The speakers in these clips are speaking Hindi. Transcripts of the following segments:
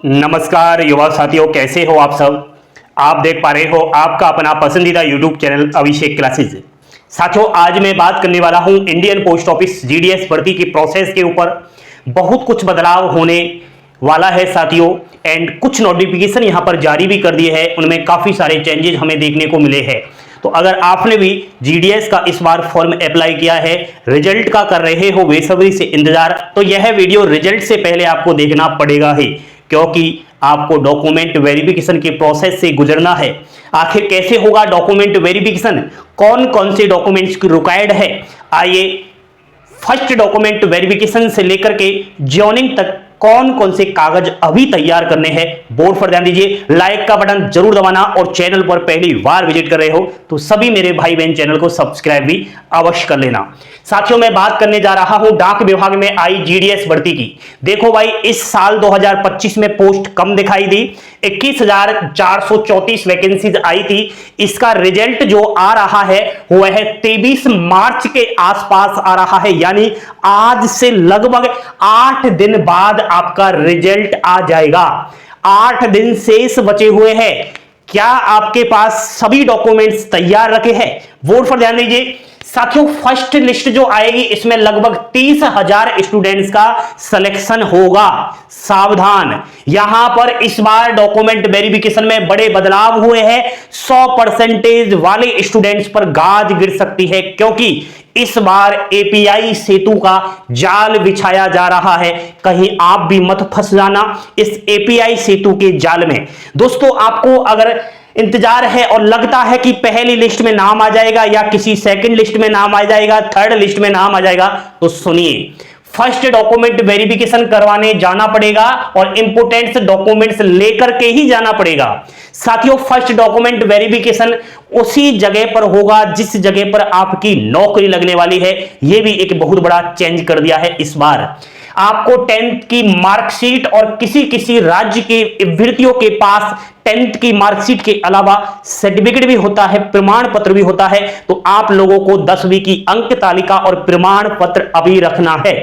नमस्कार युवा साथियों, कैसे हो आप सब। आप देख पा रहे हो आपका अपना पसंदीदा यूट्यूब चैनल अभिषेक क्लासेज। साथियों, आज मैं बात करने वाला हूं इंडियन पोस्ट ऑफिस जीडीएस भर्ती की प्रोसेस के ऊपर। बहुत कुछ बदलाव होने वाला है साथियों, एंड कुछ नोटिफिकेशन यहां पर जारी भी कर दिए हैं, उनमें काफी सारे चेंजेस हमें देखने को मिले हैं। तो अगर आपने भी जीडीएस का इस बार फॉर्म अप्लाई किया है, रिजल्ट का कर रहे हो बेसब्री से इंतजार, तो यह वीडियो रिजल्ट से पहले आपको देखना पड़ेगा ही, क्योंकि आपको डॉक्यूमेंट वेरिफिकेशन की प्रोसेस से गुजरना है। आखिर कैसे होगा डॉक्यूमेंट वेरिफिकेशन, कौन कौन से डॉक्यूमेंट्स की रिक्वायर्ड है, आइए फर्स्ट डॉक्यूमेंट वेरिफिकेशन से लेकर के जॉइनिंग तक कौन कौन से कागज अभी तैयार करने हैं, बोर्ड पर ध्यान दीजिए। लाइक का बटन जरूर दबाना, और चैनल पर पहली बार विजिट कर रहे हो तो सभी मेरे भाई बहन चैनल को सब्सक्राइब भी अवश्य कर लेना। साथियों, मैं बात करने जा रहा हूं डाक विभाग में आई जीडीएस भर्ती की। देखो भाई, इस साल 2025 में पोस्ट कम दिखाई दी, 21,434 वैकेंसीज आई थी। इसका रिजल्ट जो आ रहा है वह 23 मार्च के आसपास आ रहा है, यानी आज से लगभग 8 दिन बाद आपका रिजल्ट आ जाएगा। 8 दिन शेष बचे हुए हैं। क्या आपके पास सभी डॉक्यूमेंट्स तैयार रखे हैं? बोर्ड पर ध्यान दीजिए साथियों। फर्स्ट लिस्ट जो आएगी इसमें लगभग 30,000 स्टूडेंट्स का सिलेक्शन होगा। सावधान, यहां पर इस बार डॉक्यूमेंट वेरिफिकेशन में बड़े बदलाव हुए हैं। 100% वाले स्टूडेंट्स पर गाज गिर सकती है, क्योंकि इस बार एपीआई सेतु का जाल बिछाया जा रहा है। कहीं आप भी मत फंस जाना इस एपीआई सेतु के जाल में। दोस्तों, आपको अगर इंतजार है और लगता है कि पहली लिस्ट में नाम आ जाएगा या किसी सेकंड लिस्ट में नाम आ जाएगा, थर्ड लिस्ट में नाम आ जाएगा, तो सुनिए, फर्स्ट डॉक्यूमेंट वेरिफिकेशन करवाने जाना पड़ेगा और इंपोर्टेंट डॉक्यूमेंट्स लेकर के ही जाना पड़ेगा। साथियों, फर्स्ट डॉक्यूमेंट वेरिफिकेशन उसी जगह पर होगा जिस जगह पर आपकी नौकरी लगने वाली है। यह भी एक बहुत बड़ा चेंज कर दिया है इस बार। आपको 10th की मार्कशीट, और किसी किसी राज्य के अभ्यर्थियों के पास 10th की मार्कशीट के अलावा सर्टिफिकेट भी होता है, प्रमाण पत्र भी होता है। तो आप लोगों को 10वीं की अंक तालिका और प्रमाण पत्र अभी रखना है।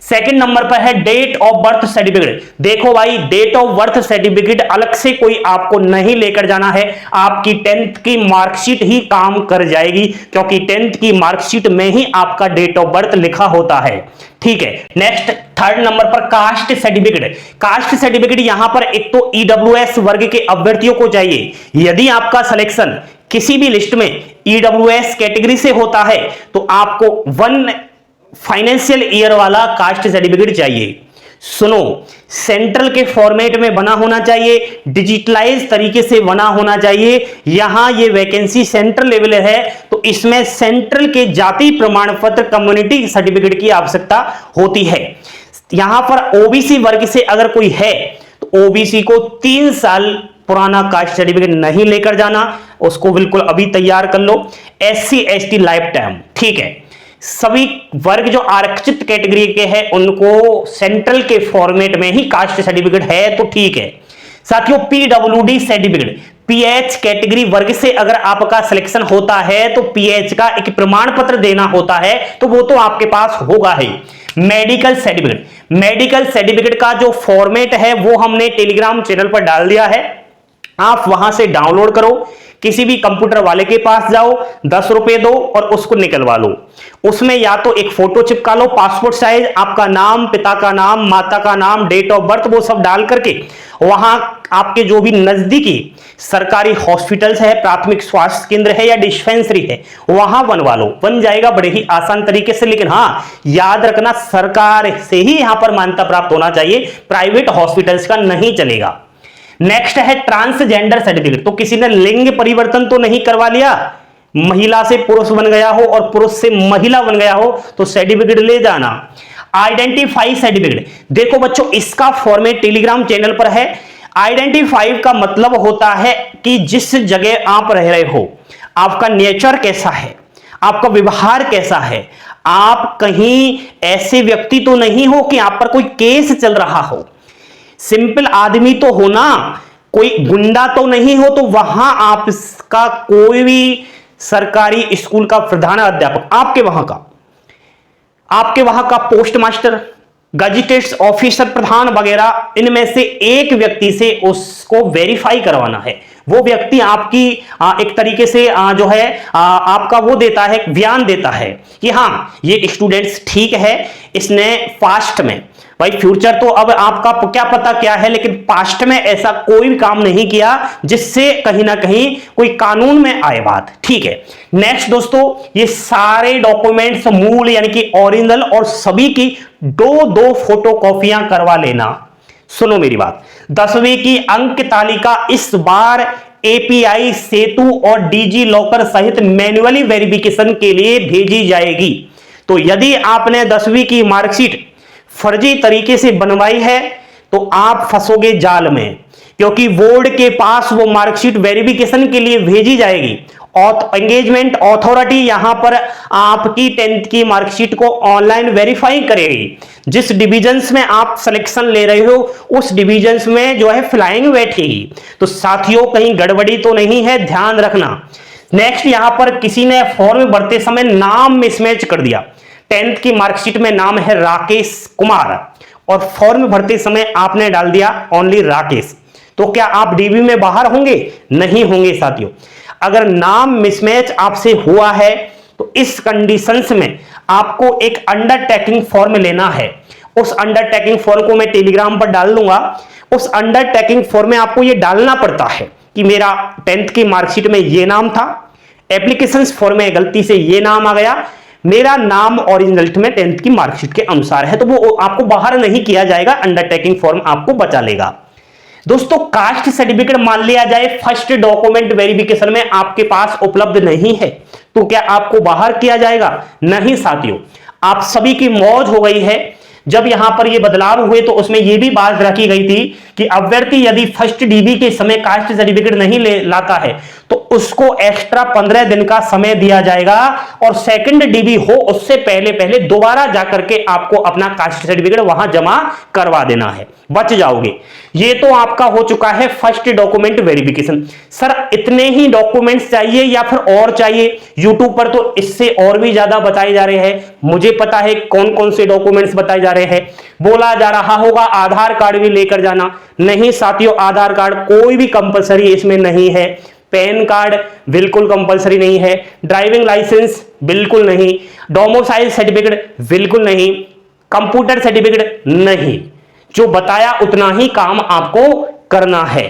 सेकंड नंबर पर है डेट ऑफ बर्थ सर्टिफिकेट। देखो भाई, डेट ऑफ बर्थ सर्टिफिकेट अलग से कोई आपको नहीं लेकर जाना है, आपकी 10th की मार्कशीट ही काम कर जाएगी, क्योंकि 10th की मार्कशीट में ही आपका डेट ऑफ बर्थ लिखा होता है। ठीक है। नेक्स्ट, थर्ड नंबर पर कास्ट सर्टिफिकेट। कास्ट सर्टिफिकेट यहां पर एक तो ईडब्ल्यूएस वर्ग के अभ्यर्थियों को चाहिए। यदि आपका सिलेक्शन किसी भी लिस्ट में ईडब्ल्यूएस कैटेगरी से होता है तो आपको 1 फाइनेंशियल ईयर वाला कास्ट सर्टिफिकेट चाहिए। सुनो, सेंट्रल के फॉर्मेट में बना होना चाहिए, डिजिटलाइज तरीके से बना होना चाहिए। यहां ये वैकेंसी सेंट्रल लेवल है, तो इसमें सेंट्रल के जाति प्रमाण पत्र, कम्युनिटी सर्टिफिकेट की आवश्यकता होती है। यहां पर ओबीसी वर्ग से अगर कोई है तो ओबीसी को 3 साल पुराना कास्ट सर्टिफिकेट नहीं लेकर जाना, उसको बिल्कुल अभी तैयार कर लो। एससी एसटी लाइफ टाइम, ठीक है। सभी वर्ग जो आरक्षित कैटेगरी के हैं उनको सेंट्रल के फॉर्मेट में ही कास्ट सर्टिफिकेट है, तो ठीक है। साथियों, पीडब्ल्यूडी सर्टिफिकेट, पीएच कैटेगरी वर्ग से अगर आपका सिलेक्शन होता है तो पीएच का एक प्रमाण पत्र देना होता है, तो वो तो आपके पास होगा ही। मेडिकल सर्टिफिकेट, मेडिकल सर्टिफिकेट का जो फॉर्मेट है वो हमने टेलीग्राम चैनल पर डाल दिया है, आप वहां से डाउनलोड करो। किसी भी कंप्यूटर वाले के पास जाओ, 10 रुपए दो और उसको निकलवा लो। उसमें या तो एक फोटो चिपका लो पासपोर्ट साइज, आपका नाम, पिता का नाम, माता का नाम, डेट ऑफ बर्थ, वो सब डाल करके वहां आपके जो भी नजदीकी सरकारी हॉस्पिटल्स है, प्राथमिक स्वास्थ्य केंद्र है या डिस्पेंसरी है, वहां बनवा लो। बन जाएगा बड़े ही आसान तरीके से। लेकिन हां, याद रखना, सरकार से ही यहां पर मान्यता प्राप्त होना चाहिए, प्राइवेट हॉस्पिटल्स का नहीं चलेगा। नेक्स्ट है ट्रांसजेंडर सर्टिफिकेट। तो किसी ने लिंग परिवर्तन तो नहीं करवा लिया, महिला से पुरुष बन गया हो और पुरुष से महिला बन गया हो तो सर्टिफिकेट ले जाना। आइडेंटिफाई सर्टिफिकेट, देखो बच्चों, इसका फॉर्मेट टेलीग्राम चैनल पर है। आइडेंटिफाई का मतलब होता है कि जिस जगह आप रह रहे हो, आपका नेचर कैसा है, आपका व्यवहार कैसा है, आप कहीं ऐसे व्यक्ति तो नहीं हो कि आप पर कोई केस चल रहा हो, सिंपल आदमी तो हो ना, कोई गुंडा तो नहीं हो, तो वहां आपका कोई भी सरकारी स्कूल का प्रधान अध्यापक, आपके वहां का पोस्ट मास्टर, गजेटेड ऑफिसर, प्रधान वगैरह, इनमें से एक व्यक्ति से उसको वेरीफाई करवाना है। वो व्यक्ति आपकी एक तरीके से जो है आपका वो देता है, बयान देता है कि हाँ ये स्टूडेंट्स ठीक है, इसने पास्ट में, भाई फ्यूचर तो अब आपका क्या पता क्या है, लेकिन पास्ट में ऐसा कोई भी काम नहीं किया जिससे कहीं ना कहीं कोई कानून में आए बात, ठीक है। नेक्स्ट दोस्तों, ये सारे डॉक्यूमेंट्स मूल यानी कि ओरिजिनल और सभी की दो दो फोटो कॉपियां करवा लेना। सुनो मेरी बात, 10वीं की अंक तालिका इस बार एपीआई, सेतु और डीजी लॉकर सहित मैन्युअली वेरिफिकेशन के लिए भेजी जाएगी। तो यदि आपने 10वीं की मार्कशीट फर्जी तरीके से बनवाई है तो आप फंसोगे जाल में, क्योंकि बोर्ड के पास वो मार्कशीट वेरिफिकेशन के लिए भेजी जाएगी। एंगेजमेंट अथॉरिटी यहां पर आपकी 10th की मार्कशीट को ऑनलाइन वेरीफाई करेगी। जिस डिविजन्स में आप सिलेक्शन ले रहे हो उस डिविजन्स में जो है फ्लाइंग बैठेगी। तो साथियों कहीं गड़बड़ी तो नहीं है, ध्यान रखना। नेक्स्ट, यहां पर किसी ने फॉर्म भरते समय नाम मिसमैच कर दिया। 10th की मार्कशीट में नाम है राकेश कुमार और फॉर्म भरते समय आपने डाल दिया ओनली राकेश, तो क्या आप डीबी में बाहर होंगे? नहीं होंगे साथियों। अगर नाम मिसमैच आपसे हुआ है तो इस कंडीशंस में आपको एक अंडरटेकिंग फॉर्म लेना है। उस अंडरटेकिंग फॉर्म को मैं टेलीग्राम पर डाल दूंगा। उस अंडरटेकिंग फॉर्म में आपको यह डालना पड़ता है कि मेरा 10th की मार्कशीट में यह नाम था, एप्लीकेशन फॉर्म में गलती से यह नाम आ गया, मेरा नाम ओरिजिनल में 10th की मार्कशीट के अनुसार है, तो वो आपको बाहर नहीं किया जाएगा, अंडरटेकिंग फॉर्म आपको बचा लेगा। दोस्तों, कास्ट सर्टिफिकेट मान लिया जाए फर्स्ट डॉक्यूमेंट वेरिफिकेशन में आपके पास उपलब्ध नहीं है, तो क्या आपको बाहर किया जाएगा? नहीं साथियों, आप सभी की मौज हो गई है। जब यहां पर ये बदलाव हुए तो उसमें यह भी बात रखी गई थी कि अभ्यर्थी यदि फर्स्ट डीबी के समय कास्ट सर्टिफिकेट नहीं लाता है तो उसको एक्स्ट्रा 15 दिन का समय दिया जाएगा और सेकंड डीबी हो उससे पहले पहले दोबारा जाकर के आपको अपना कास्ट सर्टिफिकेट वहां जमा करवा देना है, बच जाओगे। ये तो आपका हो चुका है फर्स्ट डॉक्यूमेंट वेरिफिकेशन। सर इतने ही डॉक्यूमेंट्स चाहिए या फिर और चाहिए? यूट्यूब पर तो इससे और भी ज्यादा बताए जा रहे हैं। मुझे पता है कौन कौन से डॉक्यूमेंट्स बताए जा रहे हैं। बोला जा रहा होगा आधार कार्ड भी लेकर जाना। नहीं साथियों, आधार कार्ड कोई भी कंपलसरी इसमें नहीं है। पैन कार्ड बिल्कुल कंपलसरी नहीं है। ड्राइविंग लाइसेंस बिल्कुल नहीं। डोमिसाइल सर्टिफिकेट बिल्कुल नहीं। कंप्यूटर सर्टिफिकेट नहीं। जो बताया उतना ही काम आपको करना है।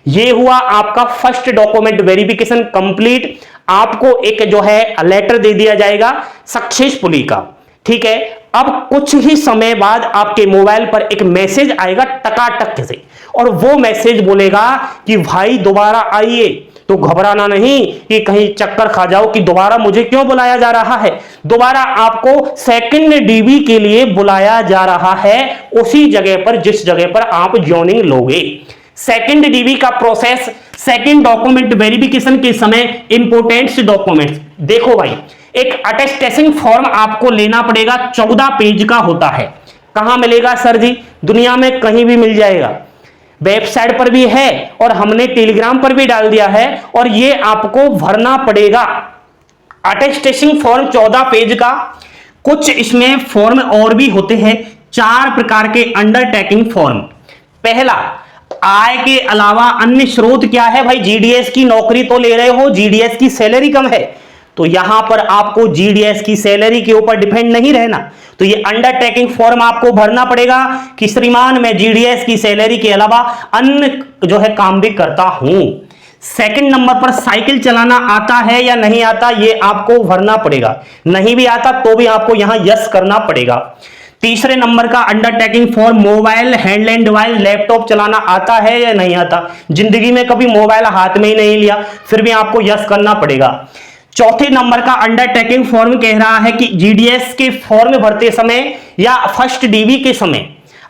यह हुआ आपका फर्स्ट डॉक्यूमेंट वेरिफिकेशन कंप्लीट। आपको एक जो है लेटर दे दिया जाएगा सक्सेसफुली का, ठीक है। अब कुछ ही समय बाद आपके मोबाइल पर एक मैसेज आएगा टकाटक से, और वो मैसेज बोलेगा कि भाई दोबारा आइए। तो घबराना नहीं कि कहीं चक्कर खा जाओ कि दोबारा मुझे क्यों बुलाया जा रहा है। दोबारा आपको सेकंड डीबी के लिए बुलाया जा रहा है, उसी जगह पर जिस जगह पर आप ज्वाइनिंग लोगे। सेकंड डीबी का प्रोसेस, सेकंड डॉक्यूमेंट वेरिफिकेशन के समय इंपोर्टेंट डॉक्यूमेंट्स देखो भाई, एक अटेस्टेशन फॉर्म आपको लेना पड़ेगा, 14 पेज का होता है। कहां मिलेगा सर जी? दुनिया में कहीं भी मिल जाएगा। वेबसाइट पर भी है और हमने टेलीग्राम पर भी डाल दिया है, और ये आपको भरना पड़ेगा। अटेस्टेशन फॉर्म 14 पेज का। कुछ इसमें फॉर्म और भी होते हैं, 4 प्रकार के अंडरटेकिंग फॉर्म। पहला, आय के अलावा अन्य स्रोत क्या है? भाई जीडीएस की नौकरी तो ले रहे हो, जीडीएस की सैलरी कम है, तो यहां पर आपको जीडीएस की सैलरी के ऊपर डिपेंड नहीं रहना। तो ये अंडरटेकिंग फॉर्म आपको भरना पड़ेगा कि श्रीमान मैं जीडीएस की सैलरी के अलावा अन्य जो है काम भी करता हूं। सेकंड नंबर पर साइकिल चलाना आता है या नहीं आता, ये आपको भरना पड़ेगा। नहीं भी आता तो भी आपको यहां यस करना पड़ेगा। तीसरे नंबर का undertaking form, mobile, handline device, laptop चलाना आता है या नहीं आता। जिंदगी में कभी मोबाइल हाथ में ही नहीं लिया, फिर भी आपको यस करना पड़ेगा। चौथे नंबर का अंडरटेकिंग फॉर्म कह रहा है कि जीडीएस के फॉर्म भरते समय या फर्स्ट डीबी के समय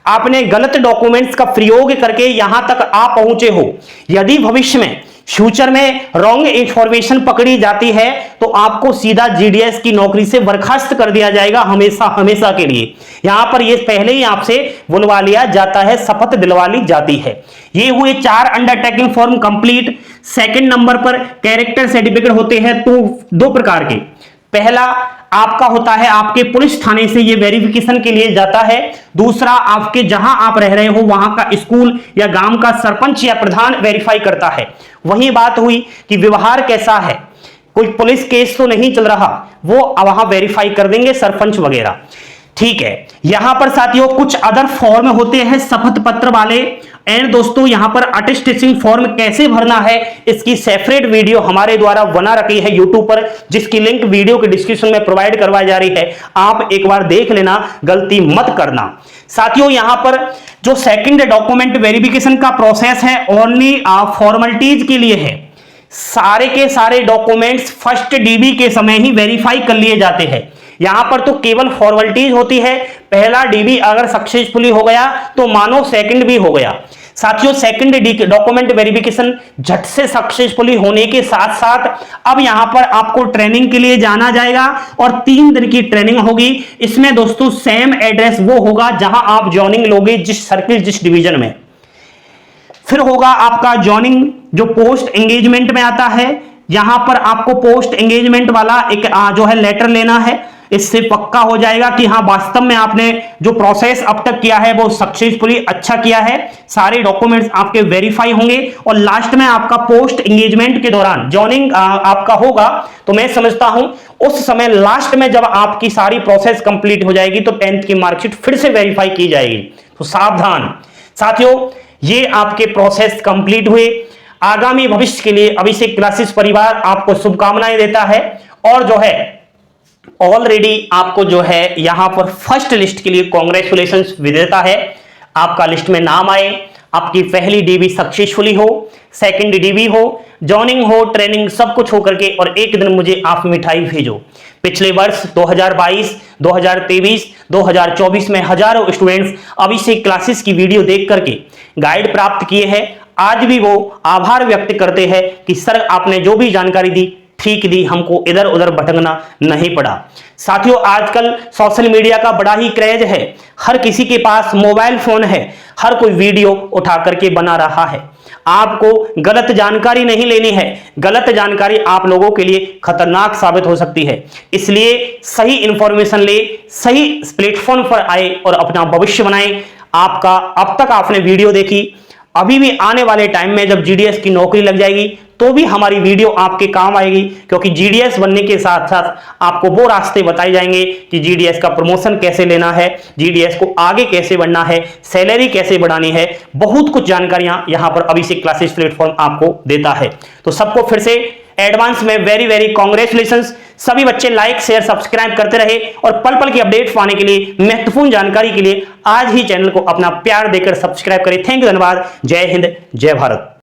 आपने गलत डॉक्यूमेंट्स का प्रयोग करके यहां तक आ पहुंचे हो। यदि भविष्य में फ्यूचर में रॉन्ग इंफॉर्मेशन पकड़ी जाती है तो आपको सीधा जीडीएस की नौकरी से बर्खास्त कर दिया जाएगा, हमेशा हमेशा के लिए। यहां पर ये पहले ही आपसे बुलवा लिया जाता है, शपथ दिलवा ली जाती है। ये हुए 4 undertaking form complete. Second number पर कैरेक्टर सर्टिफिकेट होते हैं तो 2 प्रकार के। पहला आपका होता है, आपके पुलिस थाने से ये वेरिफिकेशन के लिए जाता है। दूसरा, आपके जहां आप रह रहे हो वहां का स्कूल या गांव का सरपंच या प्रधान वेरीफाई करता है। वही बात हुई कि व्यवहार कैसा है, कोई पुलिस केस तो नहीं चल रहा, वो वहां वेरीफाई कर देंगे सरपंच वगैरह। ठीक है, यहां पर साथियों कुछ अदर फॉर्म होते हैं शपथ पत्र वाले। एंड दोस्तों यहां पर अटेस्टेशन फॉर्म कैसे भरना है इसकी सेपरेट वीडियो हमारे द्वारा बना रखी है यूट्यूब पर, जिसकी लिंक वीडियो के डिस्क्रिप्शन में प्रोवाइड करवाई जा रही है। आप एक बार देख लेना, गलती मत करना। साथियों यहां पर जो सेकंड डॉक्यूमेंट वेरिफिकेशन का प्रोसेस है ओनली फॉर्मेलिटीज के लिए है। सारे के सारे डॉक्यूमेंट्स फर्स्ट डीबी के समय ही वेरीफाई कर लिए जाते हैं। यहां पर तो केवल फॉर्मेलिटीज होती है। पहला डीबी अगर सक्सेसफुली हो गया तो मानो सेकंड भी हो गया। साथियों सेकंड डॉक्यूमेंट वेरिफिकेशन झट से सक्सेसफुली होने के साथ साथ अब यहां पर आपको ट्रेनिंग के लिए जाना जाएगा और 3 दिन की ट्रेनिंग होगी। इसमें दोस्तों सेम एड्रेस वो होगा जहां आप ज्वाइनिंग लोगे, जिस सर्किल जिस डिवीजन में। फिर होगा आपका ज्वाइनिंग जो पोस्ट एंगेजमेंट में आता है। यहां पर आपको पोस्ट एंगेजमेंट वाला एक जो है लेटर लेना है। इससे पक्का हो जाएगा कि हाँ वास्तव में आपने जो प्रोसेस अब तक किया है वो सक्सेसफुली अच्छा किया है। सारे डॉक्यूमेंट्स आपके वेरीफाई होंगे और लास्ट में आपका पोस्ट एंगेजमेंट के दौरान ज्वाइनिंग आपका होगा। तो मैं समझता हूं उस समय लास्ट में जब आपकी सारी प्रोसेस कंप्लीट हो जाएगी तो 10th की मार्कशीट फिर से वेरीफाई की जाएगी। तो सावधान साथियों, ये आपके प्रोसेस कंप्लीट हुए। आगामी भविष्य के लिए अभिषेक क्लासेस परिवार आपको शुभकामनाएं देता है और जो है ऑलरेडी आपको जो है यहां पर फर्स्ट लिस्ट के लिए कांग्रेचुलेशंस विजेता है। आपका लिस्ट में नाम आए, आपकी पहली डीबी सक्सेसफुली हो, सेकंड डीबी हो, जॉइनिंग हो, ट्रेनिंग सब कुछ हो करके और एक दिन मुझे आप मिठाई भेजो। पिछले वर्ष 2022, 2023, 2024 में हजारों स्टूडेंट्स अभिषेक क्लासेस की वीडियो देख करके गाइड प्राप्त किए हैं। आज भी वो आभार व्यक्त करते हैं कि सर आपने जो भी जानकारी दी ठीक दी, हमको इधर उधर भटकना नहीं पड़ा। साथियों आजकल सोशल मीडिया का बड़ा ही क्रेज है, हर किसी के पास मोबाइल फोन है, हर कोई वीडियो उठा करके बना रहा है। आपको गलत जानकारी नहीं लेनी है, गलत जानकारी आप लोगों के लिए खतरनाक साबित हो सकती है। इसलिए सही इंफॉर्मेशन ले, सही प्लेटफॉर्म पर आए और अपना भविष्य बनाए। आपका अब तक आपने वीडियो देखी, अभी भी आने वाले टाइम में जब जीडीएस की नौकरी लग जाएगी तो भी हमारी वीडियो आपके काम आएगी, क्योंकि जीडीएस बनने के साथ साथ आपको वो रास्ते बताए जाएंगे कि जीडीएस का प्रमोशन कैसे लेना है, जीडीएस को आगे कैसे बढ़ना है, सैलरी कैसे बढ़ानी है। बहुत कुछ जानकारियां यहां पर अभिषेक क्लासेस प्लेटफॉर्म आपको देता है। तो सबको फिर से एडवांस में वेरी वेरी कांग्रेचुलेशंस। सभी बच्चे लाइक शेयर सब्सक्राइब करते रहे और पल पल की अपडेट पाने के लिए, महत्वपूर्ण जानकारी के लिए आज ही चैनल को अपना प्यार देकर सब्सक्राइब करें। थैंक यू, धन्यवाद। जय हिंद, जय भारत।